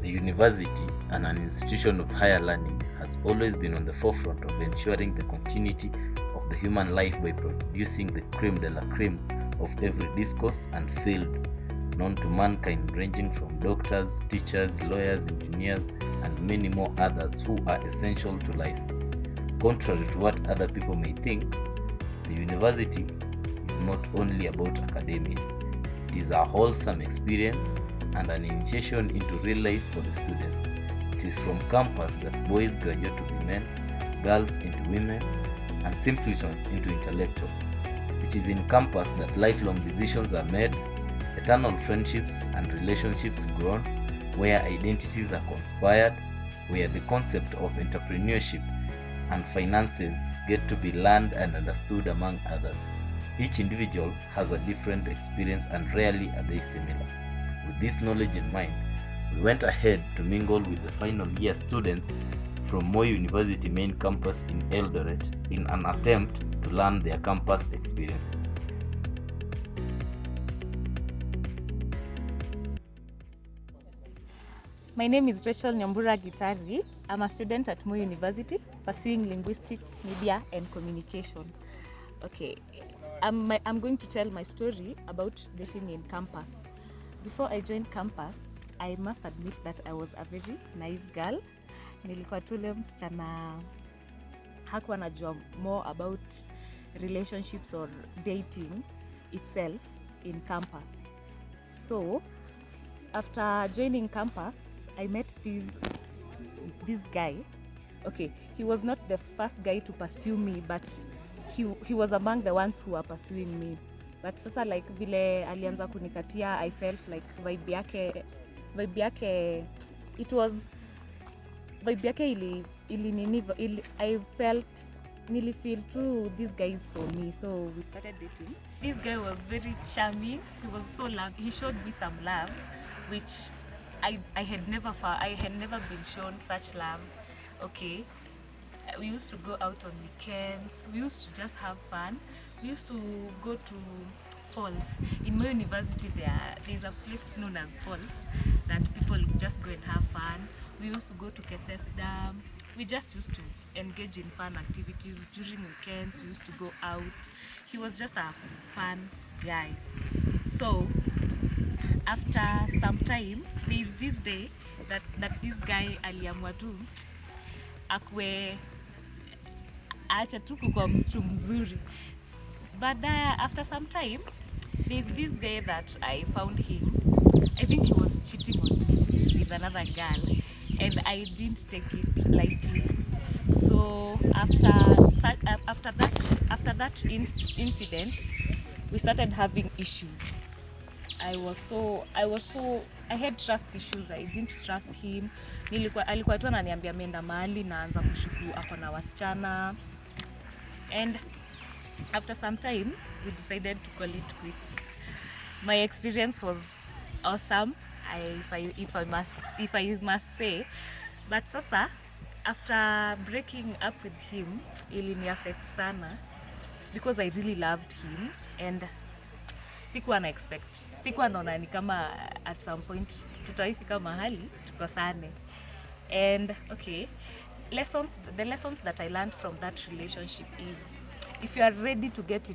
The university and an institution of higher learning has always been on the forefront of ensuring the continuity of the human life by producing the creme de la creme of every discourse and field known to mankind, ranging from doctors, teachers, lawyers, engineers, and many more others who are essential to life. Contrary to what other people may think, the university is not only about academia. It is a wholesome experience and an initiation into real life for the students. It is from campus that boys graduate to be men, girls into women, and simpletons into intellectual. It is in campus that lifelong decisions are made, eternal friendships and relationships grown, where identities are conspired, where the concept of entrepreneurship and finances get to be learned and understood among others. Each individual has a different experience and rarely are they similar. With this knowledge in mind, we went ahead to mingle with the final year students from Moi University main campus in Eldoret in an attempt to learn their campus experiences. My name is R.Nyambura Gitari. I'm a student at Moi University pursuing linguistics, media, and communication. Okay, I'm going to tell my story about dating in campus. Before I joined campus, I must admit that I was a very naive girl. Nilikuwa tule msichana hakuwa najua more about relationships or dating itself in campus. So, after joining campus, I met this guy. Okay, he was not the first guy to pursue me, but he was among the ones who were pursuing me. But sasa like vile alianza kunikatia, I felt like vibe yake I felt nearly feel too this guy is for me, so we started dating. This guy was very charming. He was so love. He showed me some love, which I had never been shown such love. Okay, we used to go out on weekends. We used to just have fun. We used to go to falls. In my university there's a place known as falls that people just go and have fun. We used to go to Keses Dam. We just used to engage in fun activities during weekends. We used to go out. He was just a fun guy. So after some time, there's this day that this guy aliamua tu akwe acha tu kuwa mtu mzuri. But after some time, there's this day that I found him. I think he was cheating on me with another girl, and I didn't take it lightly. So after that incident, we started having issues. I had trust issues. I didn't trust him. Alikuwa tu ananiambia ameenda mahali naanza kushuku ako na wasichana. And after some time, we decided to call it quits. My experience was awesome, if I must say. But sasa, after breaking up with him, ilini affect sana because I really loved him and sikuwa naona ni kama at some point tutaifika mahali tukosane. And okay, the lessons that I learned from that relationship is if you are ready to get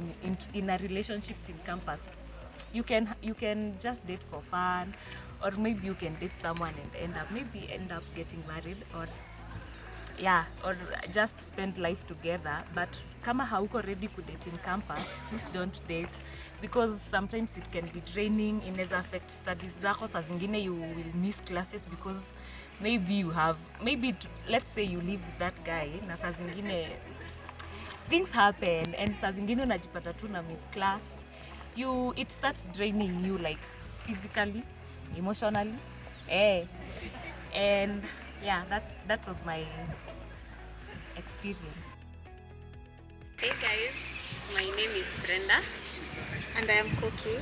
in a relationship in campus, you can just date for fun, or maybe you can date someone and end up getting married, or just spend life together. But kama hauko ready to date in campus, please don't date, because sometimes it can be draining. Inaweza affect studies zako. Saa zingine you will miss classes because let's say you live with that guy na saa zingine things happen, and saa zingine unajipata tu na miss class. It starts draining you, like physically, emotionally, and yeah, that was my experience. Hey guys, my name is Brenda and I am Koki,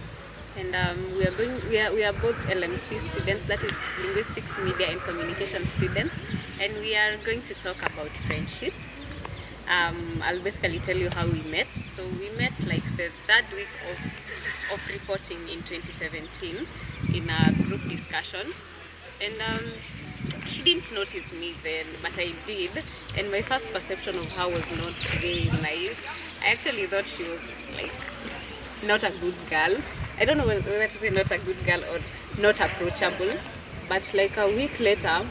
and we are both LMC students, that is linguistics, media and communication students, and we are going to talk about friendships. I'll basically tell you how we met. So we met like the third week of reporting in 2017 in a group discussion, and she didn't notice me then, but I did, and my first perception of her was not very nice. I actually thought she was like not a good girl. I don't know whether to say not a good girl or not approachable. But like a week later,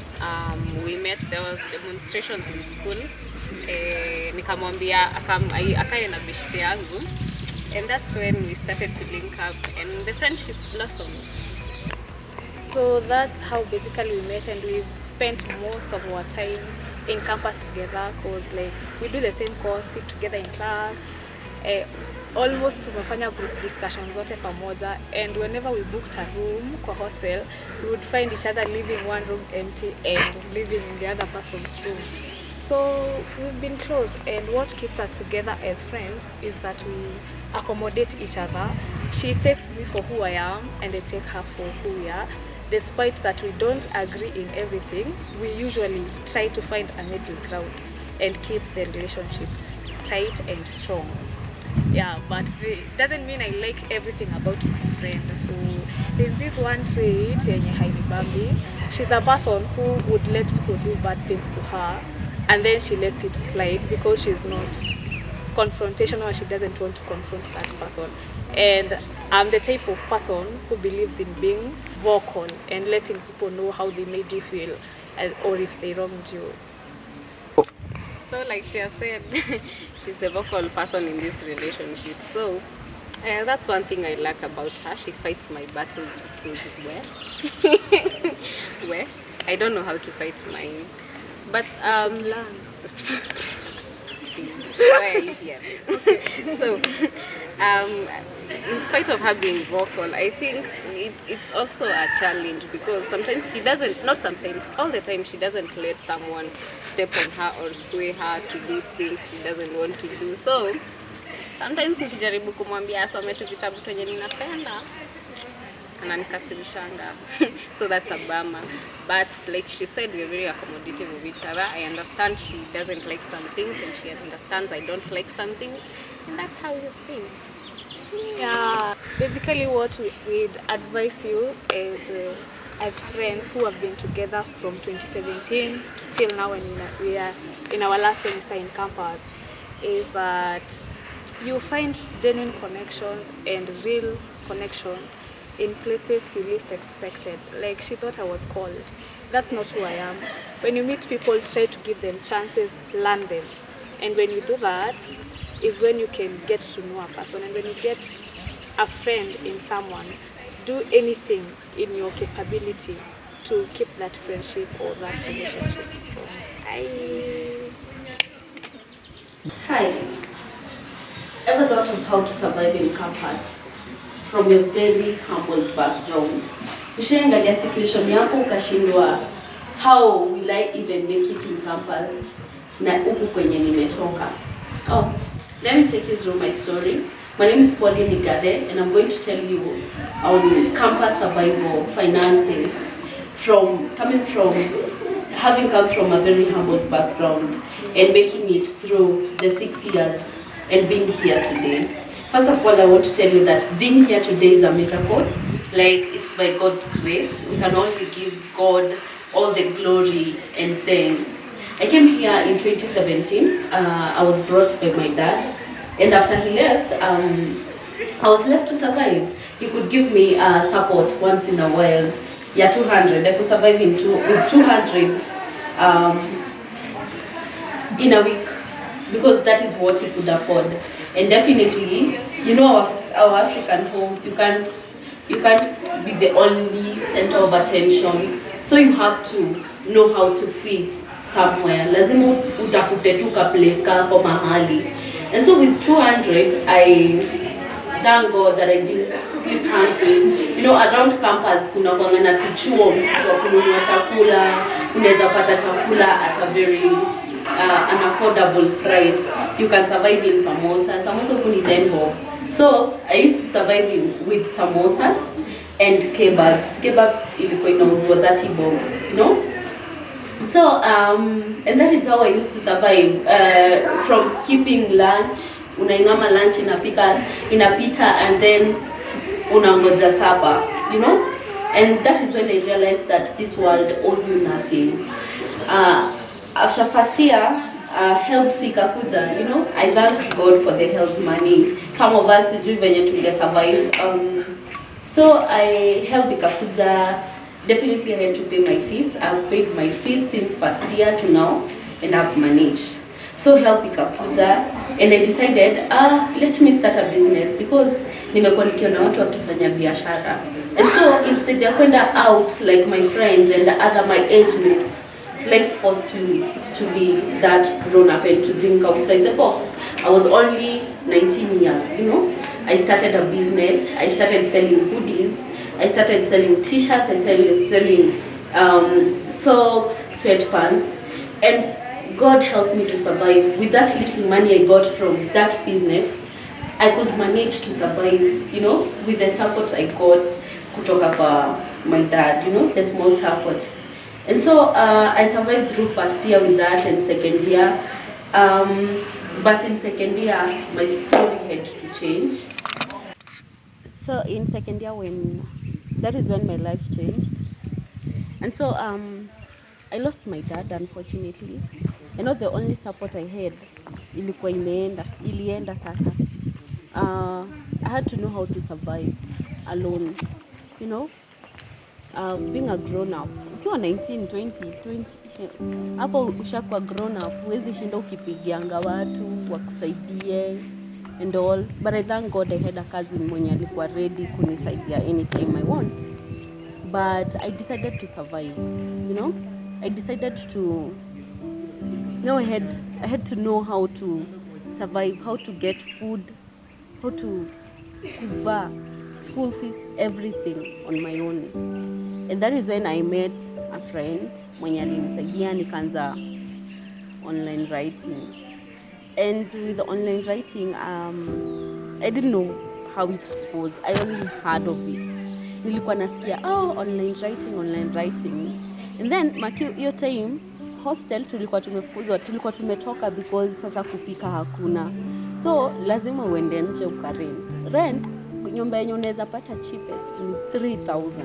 we met. There was demonstrations in school. Nikamwambia akae na beshte yangu, and that's when we started to link up, and the friendship blossomed. So that's how basically we met, and we've spent most of our time in campus together, because like we do the same course, sit together in class, almost tumefanya group discussions zote pamoja, and whenever we booked a room kwa hostel, we would find each other leaving one room empty and living in the other person's room. So we've been close, and what keeps us together as friends is that we accommodate each other. She takes me for who I am, and I take her for who we are. Despite that we don't agree in everything, we usually try to find a middle ground and keep the relationship tight and strong. Yeah, but it doesn't mean I like everything about my friend. So there's this one trait yenye hainibambi. She's a person who would let people do bad things to her, and then she lets it slide because she's not confrontational. She doesn't want to confront that person. And I'm the type of person who believes in being vocal and letting people know how they made you feel, or if they wronged you. So like she has said, she's the vocal person in this relationship. So that's one thing I like about her. She fights my battles because where I don't know how to fight mine. But Learn. why are you here? Okay. So in spite of her being vocal, I think it's also a challenge, because sometimes she doesn't, not sometimes, all the time she doesn't let someone step on her or sway her to do things she doesn't want to do. So sometimes nikijaribu kumwambia asome tu vitabu twenye ninapenda, ananikasirishanga. So that's a bummer. But like she said, we're very accommodative of each other. I understand she doesn't like some things, and she understands I don't like some things, and that's how we've been. Yeah, basically what we'd advise you as friends who have been together from 2017 till now, and we are in our last semester in campus, is that you find genuine connections and real connections in places you least expected. Like she thought I was cold. That's not who I am. When you meet people, try to give them chances, learn them. And when you do that, is when you can get to know a person. And when you get a friend in someone, do anything in your capability to keep that friendship or that relationship strong. Hi. Ever thought of how to survive in campus from a very humble background? Ushaangalia situation yako ukashindwa, how will I even make it in campus na huku kwenye nimetoka? Oh, let me take you through my story. My name is Mwenda Igathe, and I'm going to tell you on campus survival, finances, having come from a very humble background and making it through the 6 years and being here today. First of all, I want to tell you that being here today is a miracle. Like, it's by God's grace. We can only give God all the glory and thanks. I came here in 2017. I was brought by my dad, and after he left, I was left to survive. He could give me support once in a while. Yeah, 200. I could survive with 200 in a week, because that is what he could afford. And definitely, you know, our African homes, you can't be the only center of attention. So you have to know how to fit somewhere. Lazima utafute tu ka place kako mahali. And so with 200, I thank God that I didn't sleep hungry. You know, around campus kuna kwangana tuchuo msito kununua chakula, unaweza pata chakula at a very an affordable price. You can survive in samosa. Samosa kuni 10 bob. So I used to survive with samosas and kebabs. Kebabs ilikuwa inauzwa 30 bob, you know. So and that is how I used to survive, from skipping lunch. Unainama lunch inapita, and then unangoja supper, you know. And that is when I realized that this world owes you nothing. After first year, help sikakuja, you know, I thank God for the help money. Some of us sijui venye tunge survive. So I help ikakuja. Definitely I had to pay my fees. I've paid my fees since first year to now, and I've managed. So help ikakuja, and I decided, let me start a business because nimekuwa nikiona watu wakifanya biashara. And so instead ya kwenda out like my friends and the other my age mates, like forced to be that grown up and to think outside the box. I was only 19 years, you know. I started a business. I started selling hoodies. I started selling t-shirts. I started selling socks, sweatpants, and God helped me to survive. With that little money I got from that business, I could manage to survive, you know, with the support I got kutoka kwa my dad, you know, the small support. And so I survived through first year with that and second year. But in second year, my story had to change. So in second year, that is when my life changed. And so I lost my dad, unfortunately. You know, the only support I had ilikuwa ilienda sasa. I had to know how to survive alone, you know. Being a grown up, ukiwa 19, 20, hapo ushakuwa grown up, huwezi shinda ukipigianga watu wakusaidie and all. But I thank God I had a cousin mwenye alikuwa ready kunisaidia anytime I want. But I decided to survive, you know. I decided to, I had to know how to survive, how to get food, how to cover school fees, everything on my own. And that is when I met a friend mwenye alinisaidia nikaanza online writing. And with the online writing, I didn't know how it was. I only heard of it. Nilikuwa nasikia, online writing. And then hiyo time hostel tulikuwa tumefukuzwa, tulikuwa tumetoka because sasa kupika hakuna. So lazima uende nje ukarent. Rent nyumba yenye unaweza pata cheapest ni 3,000.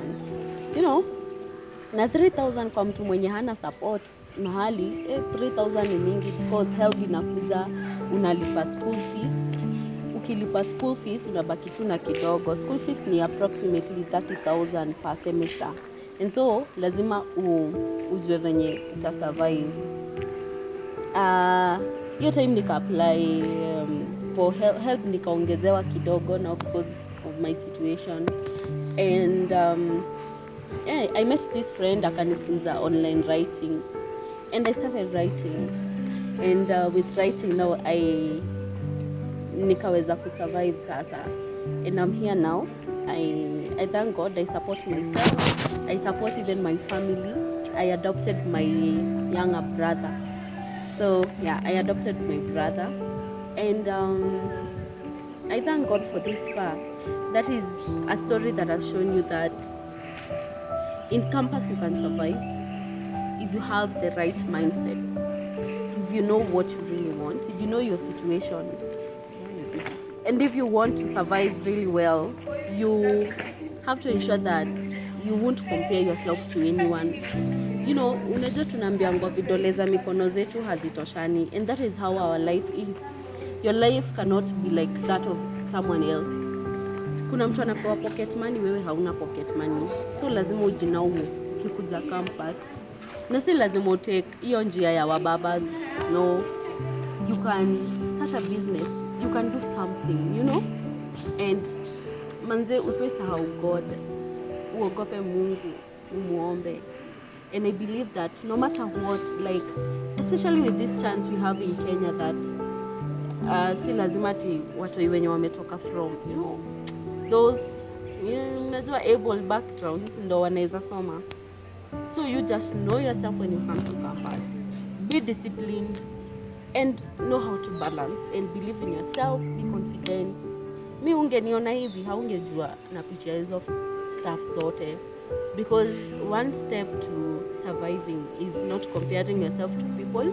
You know, na 3,000 kwa mtu mwenye hana support mahali, 3,000 ni mingi because help inakuja, unalipa school fees. Ukilipa school fees unabaki tu na kidogo. School fees ni approximately 30,000 per semester. And so lazima ujue venye utasurvive. Hiyo time nika apply for help nikaongezewa kidogo now because of my situation. And I met this friend akanifunza online writing, and I started writing. And with writing now nikaweza kusurvive sasa. And I'm here now. I thank God. I support myself. I support even my family. I adopted my younger brother. So yeah, I adopted my brother, and I thank God for this far. That is a story that has shown you that in campus you can survive if you have the right mindset, if you know what you really want, if you know your situation, and if you want to survive really well, you have to ensure that you won't compare yourself to anyone. You know, unajua tunaambiangwa vidole za mikono zetu hazitoshani, and that is how our life is. Your life cannot be like that of someone else. Kuna mtu anapewa pocket money, wewe hauna pocket money. So lazima ujinaumu ukikuja campus. Na si lazima utake hiyo njia ya wababas. No, you can start a business. You can do something, you know. And manze usiwesahau God. Uogope Mungu, umuombe. And I believe that no matter what, like, especially with this chance we have in Kenya that si lazima ati watu wenye wametoka from, you know, those unajua able backgrounds ndo wanaweza soma. So you just know yourself when you come to campus. Be disciplined and know how to balance and believe in yourself, be confident. Mi ungeniona hivi haungejua na picha hizo stuff zote, because one step to surviving is not comparing yourself to people.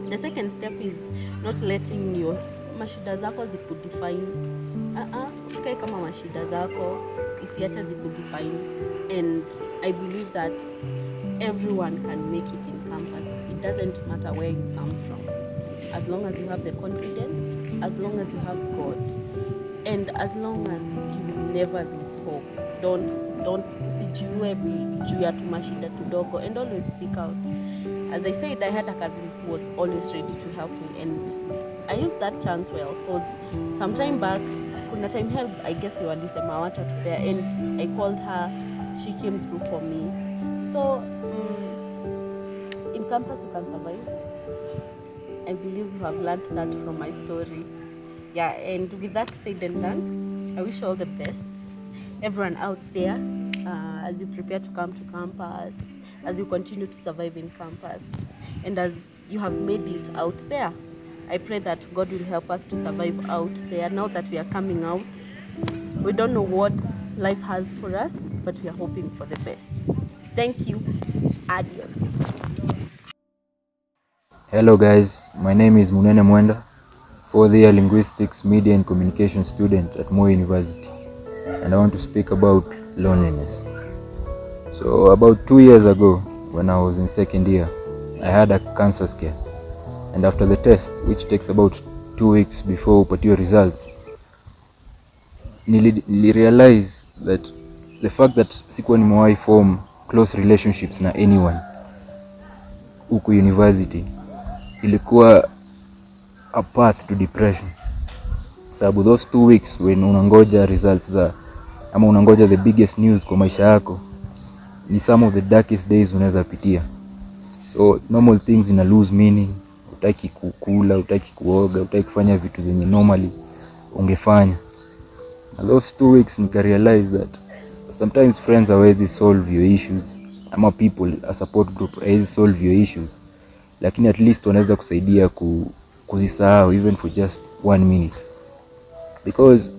The second step is not letting your mashida zako zikudefine. Usikae kama mashida zako, usiache zikudefine. And I believe that everyone can make it in campus. It doesn't matter where you come from. As long as you have the confidence, as long as you have God, and as long as you never lose hope. Don't usijiue juu ya tumashida tudogo, and always speak out. As I said, I had a cousin who was always ready to help me, and I used that chance well, because some time back, kuna time help, I guess you walisema watu watupea, and I called her, she came through for me. So in campus you can survive. I believe you have learned that from my story. Yeah, and with that said and done, I wish you all the best, everyone out there, as you prepare to come to campus, as you continue to survive in campus, and as you have made it out there. I pray that God will help us to survive out there. Now that we are coming out, we don't know what life has for us, but we are hoping for the best. Thank you. Adios. Hello guys, my name is Mwenda, 4th year linguistics, media and communication student at Moi University, and I want to speak about loneliness. So about 2 years ago, when I was in 2nd year, I had a cancer scare, and after the test, which takes about 2 weeks before upatiwe results, nilirealize that the fact that sikuwa nimewahi form close relationships na anyone huku university ilikuwa a path to depression. Sababu those 2 weeks when unangoja results ama unangoja the biggest news kwa maisha yako, ni some of the darkest days unaweza pitia. So normal things ina lose meaning. Utaki kukula, utaki kuoga, utaki kufanya vitu zenye normally ungefanya. And those 2 weeks nika realize that sometimes friends hawezi solve your issues, ama people, a support group hawezi solve your issues, lakini at least wanaweza kusaidia kuzisahau even for just 1 minute. Because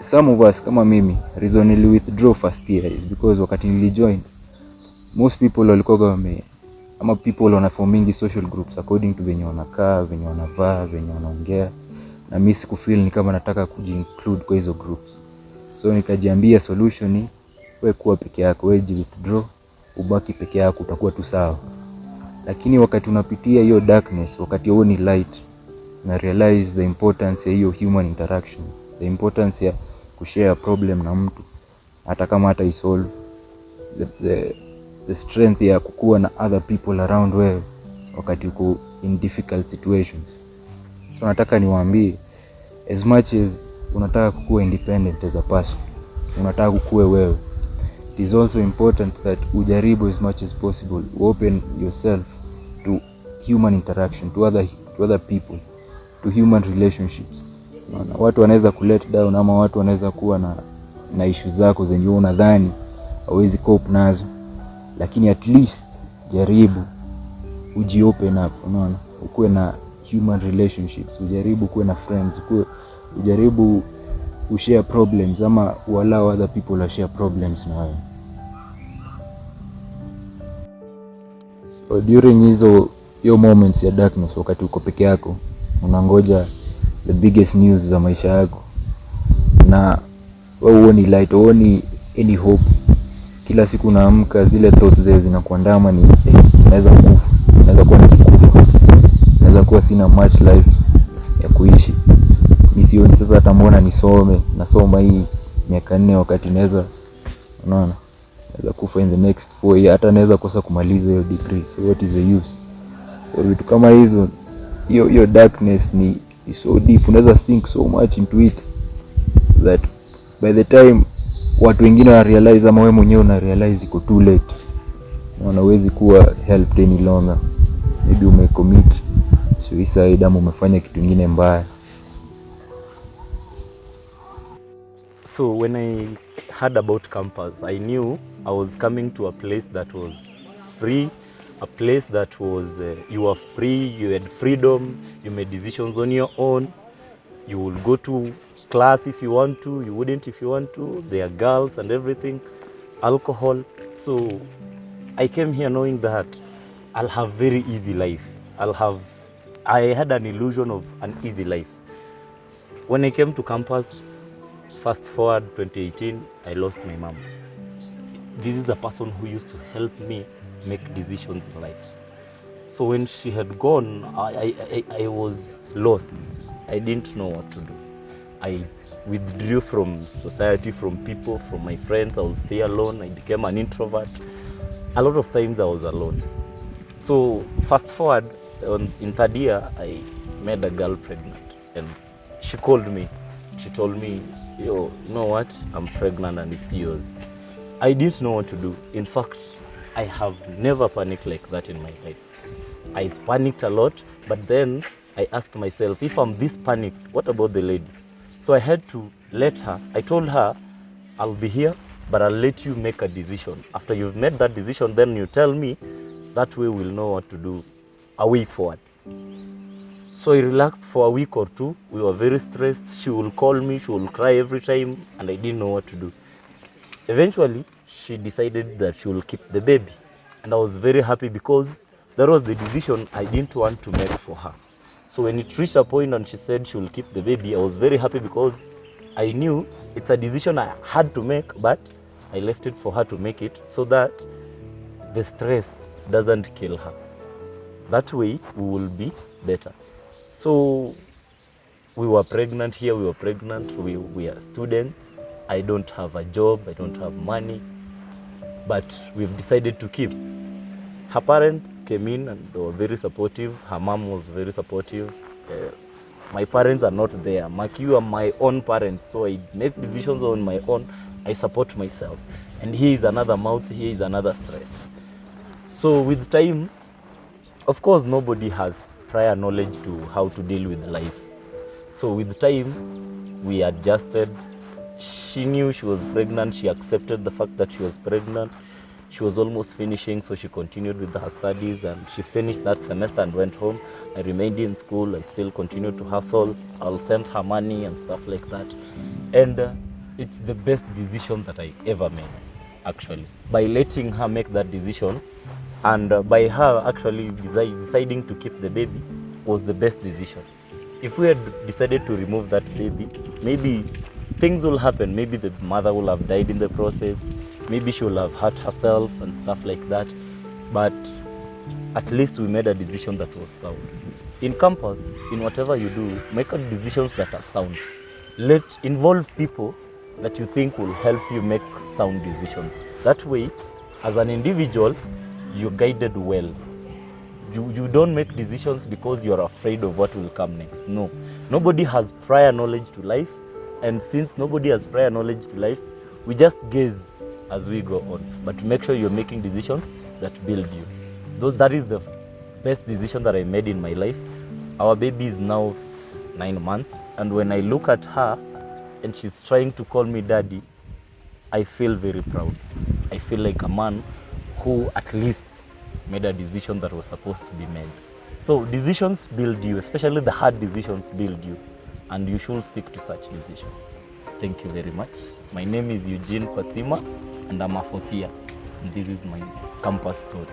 some of us, kama mimi, reason nili withdraw first year is because wakati nili join, most people walikuwa ama people wanaformingi social groups according to venye wanakaa, venye wanavaa, venye wanaongea, na mimi sikufeel ni kama nataka kujinclude kwa hizo groups. So nikajiambia solution ni wewe kuwa peke yako, wewe withdraw, ubaki peke yako, utakuwa tu sawa. Lakini wakati unapitia hiyo darkness, wakati huo ni light, na realize the importance ya hiyo human interaction, the importance ya kushare a problem na mtu hata kama hata isolve, the strength ya kukua na other people around wewe wakati uko in difficult situations. So nataka niwaambie, as much as unataka kukua independent as a person, unataka kukua wewe, it is also important that ujaribu as much as possible, open yourself to human interaction, to other people, to human relationships. Watu wanaweza kulet down, ama watu wanaweza kuwa na issues zako zenye unadhani hauwezi cope nazo, lakini at least jaribu open up, unaona, ukue na human relationships, ujaribu kuwe na friends, ujaribu share problems, ama allow other people to share problems na wewe. So during hizo moments ya darkness, wakati uko peke yako unangoja the biggest news za maisha yako, na wewe huoni light, huoni any hope, kila siku unaamka zile thoughts zinakuandama, ni naweza kufa, naweza kuwa nikikufa, naweza kuwa sina much life ya kuishi, misioni sasa hata mbona nasoma hii miaka 4 wakati naweza, unaona, naweza kufa in the next 4 years, hata naweza kosa kumaliza hiyo degree. So what is the use? So vitu kama hizo, hiyo darkness ni so deep, unaweza sink so much into it that by the time watu wengine wa realize, ama wewe mwenyewe una realize, iko too late, unawezi kuwa helped any longer. Maybe umecommit suicide, ama umefanya kitu kingine mbaya. So when I heard about campus, I knew I was coming to a place that was free, a place that was you were free, you had freedom, you made decisions on your own, you will go to class if you want to, you wouldn't if you want to, there are girls and everything, alcohol. So I came here knowing that I'll have very easy life. I had an illusion of an easy life. When I came to campus, fast forward 2018, I lost my mom. this is a person who used to help me make decisions in life. So when she had gone, I was lost. I didn't know what to do. I withdrew from society, from people, from my friends. I would stay alone. I became an introvert. A lot of times I was alone. So fast forward, in third year, I made a girl pregnant, and she called me. She told me, yo, you know what? I'm pregnant and it's yours. I didn't know what to do. In fact, I have never panicked like that in my life. I panicked a lot, but then I asked myself, if I'm this panicked, what about the lady? So I had to let her. I told her, I'll be here, but I'll let you make a decision. After you've made that decision, then you tell me. That way we'll know what to do a way forward. So I relaxed for a week or two. We were very stressed. She will call me, she will cry every time, and I didn't know what to do. Eventually, she decided that she will keep the baby. And I was very happy because that was the decision I didn't want to make for her. So when it reached a point and she said she will keep the baby, I was very happy because I knew it's a decision I had to make, but I left it for her to make it so that the stress doesn't kill her. That way we will be better. So we were pregnant here, we are students. I don't have a job, I don't have money, but we've decided to keep. Her parents came in and they were very supportive. Her mom was very supportive. My parents are not there. You are my own parents, so I make decisions on my own. I support myself. And here is another mouth, here is another stress. So with time, of course, nobody has prior knowledge to how to deal with life. So with time, we adjusted. She knew she was pregnant. She accepted the fact that she was pregnant. She was almost finishing, so she continued with her studies, and she finished that semester and went home. I remained in school. I still continued to hustle. I'll send her money and stuff like that. And it's the best decision that I ever made, actually. By letting her make that decision, and by her actually deciding to keep the baby, was the best decision. If we had decided to remove that baby, maybe things will happen. Maybe the mother will have died in the process. Maybe she will have hurt herself and stuff like that. But at least we made a decision that was sound. In campus, in whatever you do, make decisions that are sound. Involve people that you think will help you make sound decisions. That way, as an individual, you're guided well. You don't make decisions because you're afraid of what will come next. No. Nobody has prior knowledge to life. And since nobody has prior knowledge to life, we just gaze as we go on. But make sure you're making decisions that build you. That is the best decision that I made in my life. Our baby is now 9 months. And when I look at her and she's trying to call me daddy, I feel very proud. I feel like a man who at least made a decision that was supposed to be made. So decisions build you, especially the hard decisions build you. And you should stick to such decisions. Thank you very much. My name is Eugene Kwatsima, and I'm a fourth year. And this is my campus story.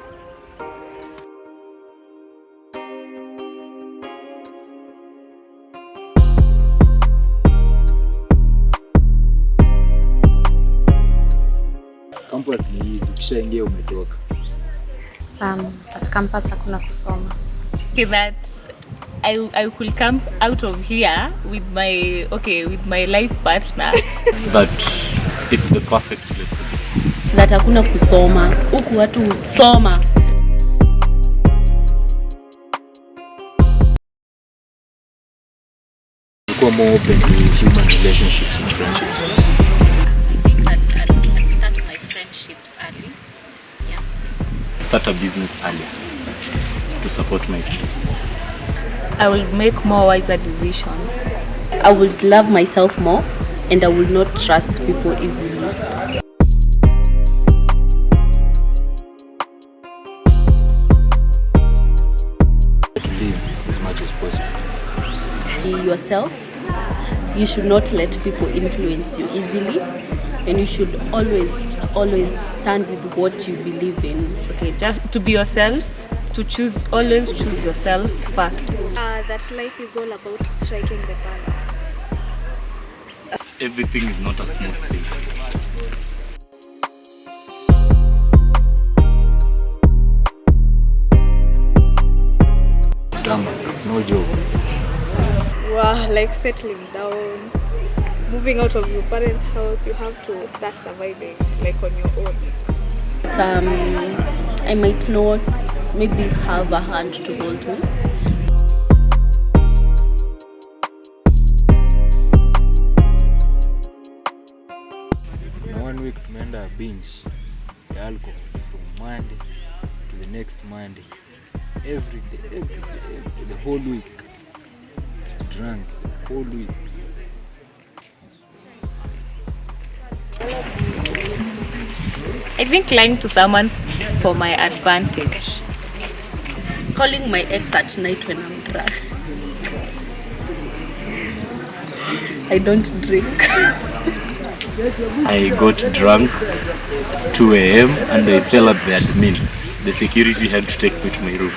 Campus ni hizi, ukishaingia umetoka. At campus hakuna kusoma. Okay, that I could come out of here with my life partner. But it's the perfect place to be. That hakuna kusoma. Huku watu husoma. You're more open to human relationships and friendships. I think I'd start my friendships early. Yeah. Start a business earlier to support myself. I will make more wiser decisions. I would love myself more, and I will not trust people easily. To live as much as possible. Be yourself. You should not let people influence you easily, and you should always stand with what you believe in. Okay, just to be yourself, always choose yourself first. That life is all about striking the balance. Everything is not a smooth sailing. like settling down, moving out of your parents' house. You have to start surviving like on your own. I might not maybe have a hand to hold me. Na 1 week tumeenda binge ya alcohol from Monday to the next Monday. Every day, the whole week. Drunk, whole week. I think lying to someone for my advantage. Calling my ex at night when I'm drunk. I don't drink. I got drunk 2 a.m. and I fell at the admin. The security had to take me to my room.